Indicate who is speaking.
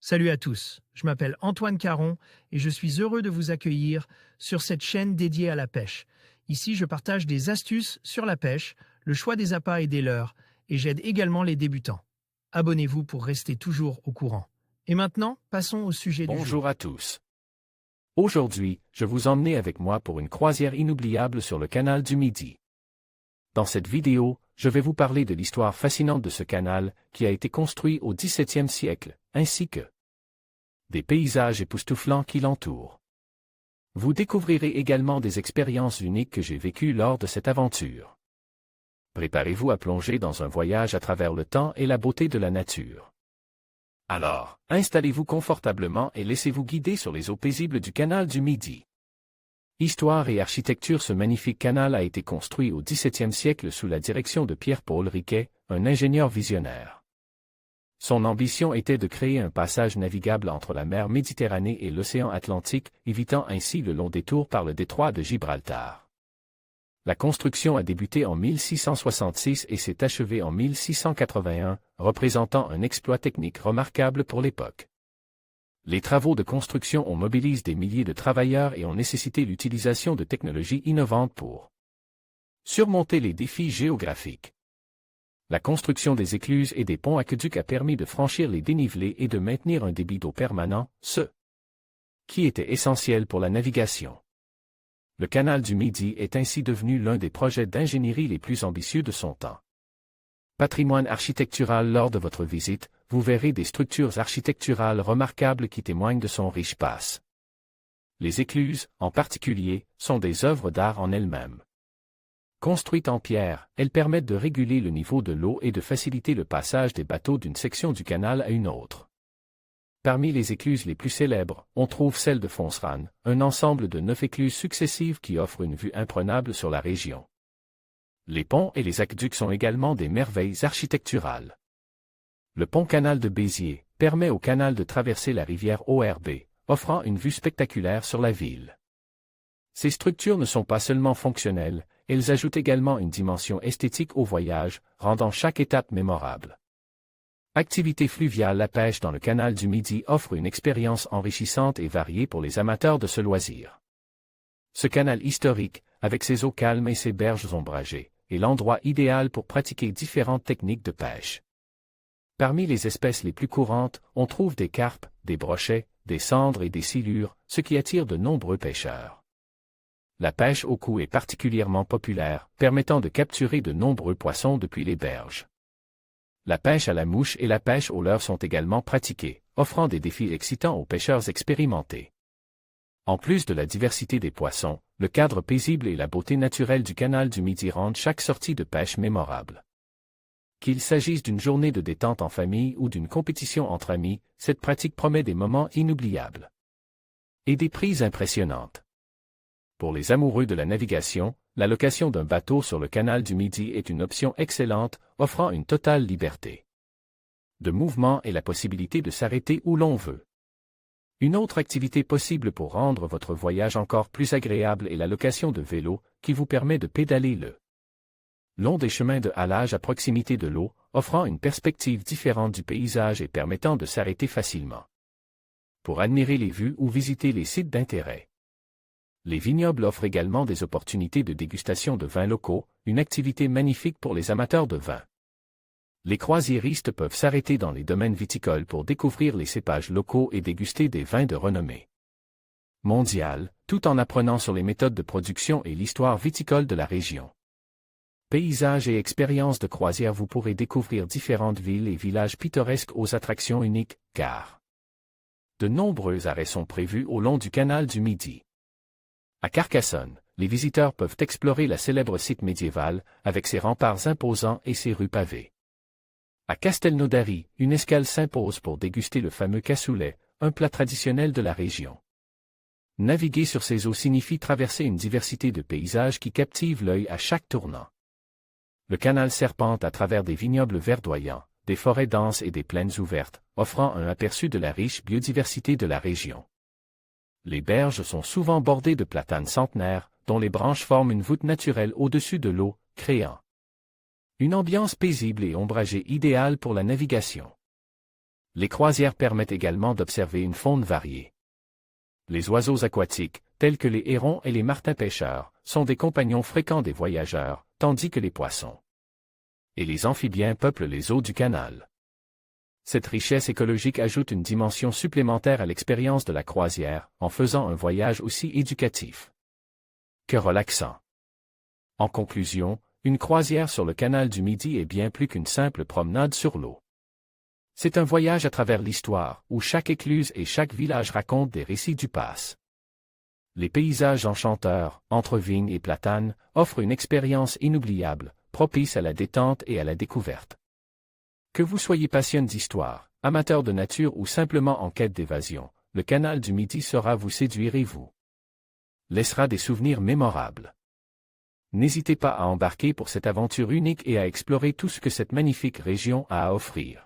Speaker 1: Salut à tous, je m'appelle Antoine Caron et je suis heureux de vous accueillir sur cette chaîne dédiée à la pêche. Ici, je partage des astuces sur la pêche, le choix des appâts et des leurres, et j'aide également les débutants. Abonnez-vous pour rester toujours au courant. Et maintenant, passons au sujet du jour.
Speaker 2: Bonjour à tous. Aujourd'hui, je vous emmène avec moi pour une croisière inoubliable sur le canal du Midi. Dans cette vidéo, je vais vous parler de l'histoire fascinante de ce canal qui a été construit au XVIIe siècle, ainsi que des paysages époustouflants qui l'entourent. Vous découvrirez également des expériences uniques que j'ai vécues lors de cette aventure. Préparez-vous à plonger dans un voyage à travers le temps et la beauté de la nature. Alors, installez-vous confortablement et laissez-vous guider sur les eaux paisibles du canal du Midi. Histoire et architecture. Ce magnifique canal a été construit au XVIIe siècle sous la direction de Pierre-Paul Riquet, un ingénieur visionnaire. Son ambition était de créer un passage navigable entre la mer Méditerranée et l'océan Atlantique, évitant ainsi le long détour par le détroit de Gibraltar. La construction a débuté en 1666 et s'est achevée en 1681, représentant un exploit technique remarquable pour l'époque. Les travaux de construction ont mobilisé des milliers de travailleurs et ont nécessité l'utilisation de technologies innovantes pour surmonter les défis géographiques. La construction des écluses et des ponts aqueducs a permis de franchir les dénivelés et de maintenir un débit d'eau permanent, ce qui était essentiel pour la navigation. Le canal du Midi est ainsi devenu l'un des projets d'ingénierie les plus ambitieux de son temps. Patrimoine architectural. Lors de votre visite, vous verrez des structures architecturales remarquables qui témoignent de son riche passé. Les écluses, en particulier, sont des œuvres d'art en elles-mêmes. Construites en pierre, elles permettent de réguler le niveau de l'eau et de faciliter le passage des bateaux d'une section du canal à une autre. Parmi les écluses les plus célèbres, on trouve celle de Fonceran, un ensemble de 9 écluses successives qui offrent une vue imprenable sur la région. Les ponts et les aqueducs sont également des merveilles architecturales. Le pont-canal de Béziers permet au canal de traverser la rivière ORB, offrant une vue spectaculaire sur la ville. Ces structures ne sont pas seulement fonctionnelles, elles ajoutent également une dimension esthétique au voyage, rendant chaque étape mémorable. Activité fluviale. La pêche dans le canal du Midi offre une expérience enrichissante et variée pour les amateurs de ce loisir. Ce canal historique, avec ses eaux calmes et ses berges ombragées, est l'endroit idéal pour pratiquer différentes techniques de pêche. Parmi les espèces les plus courantes, on trouve des carpes, des brochets, des cendres et des silures, ce qui attire de nombreux pêcheurs. La pêche au coup est particulièrement populaire, permettant de capturer de nombreux poissons depuis les berges. La pêche à la mouche et la pêche au leurre sont également pratiquées, offrant des défis excitants aux pêcheurs expérimentés. En plus de la diversité des poissons, le cadre paisible et la beauté naturelle du canal du Midi rendent chaque sortie de pêche mémorable. Qu'il s'agisse d'une journée de détente en famille ou d'une compétition entre amis, cette pratique promet des moments inoubliables et des prises impressionnantes. Pour les amoureux de la navigation, la location d'un bateau sur le canal du Midi est une option excellente, offrant une totale liberté de mouvement et la possibilité de s'arrêter où l'on veut. Une autre activité possible pour rendre votre voyage encore plus agréable est la location de vélos, qui vous permet de pédaler le long des chemins de halage à proximité de l'eau, offrant une perspective différente du paysage et permettant de s'arrêter facilement pour admirer les vues ou visiter les sites d'intérêt. Les vignobles offrent également des opportunités de dégustation de vins locaux, une activité magnifique pour les amateurs de vin. Les croisiéristes peuvent s'arrêter dans les domaines viticoles pour découvrir les cépages locaux et déguster des vins de renommée mondiale, tout en apprenant sur les méthodes de production et l'histoire viticole de la région. Paysages et expériences de croisière. Vous pourrez découvrir différentes villes et villages pittoresques aux attractions uniques, car de nombreux arrêts sont prévus au long du canal du Midi. À Carcassonne, les visiteurs peuvent explorer la célèbre site médiéval, avec ses remparts imposants et ses rues pavées. À Castelnaudary, une escale s'impose pour déguster le fameux cassoulet, un plat traditionnel de la région. Naviguer sur ces eaux signifie traverser une diversité de paysages qui captivent l'œil à chaque tournant. Le canal serpente à travers des vignobles verdoyants, des forêts denses et des plaines ouvertes, offrant un aperçu de la riche biodiversité de la région. Les berges sont souvent bordées de platanes centenaires, dont les branches forment une voûte naturelle au-dessus de l'eau, créant une ambiance paisible et ombragée idéale pour la navigation. Les croisières permettent également d'observer une faune variée. Les oiseaux aquatiques, tels que les hérons et les martins pêcheurs, sont des compagnons fréquents des voyageurs, tandis que les poissons et les amphibiens peuplent les eaux du canal. Cette richesse écologique ajoute une dimension supplémentaire à l'expérience de la croisière, en faisant un voyage aussi éducatif que relaxant. En conclusion, une croisière sur le canal du Midi est bien plus qu'une simple promenade sur l'eau. C'est un voyage à travers l'histoire, où chaque écluse et chaque village raconte des récits du passé. Les paysages enchanteurs, entre vignes et platanes, offrent une expérience inoubliable, propice à la détente et à la découverte. Que vous soyez passionné d'histoire, amateur de nature ou simplement en quête d'évasion, le canal du Midi saura vous séduire et vous laissera des souvenirs mémorables. N'hésitez pas à embarquer pour cette aventure unique et à explorer tout ce que cette magnifique région a à offrir.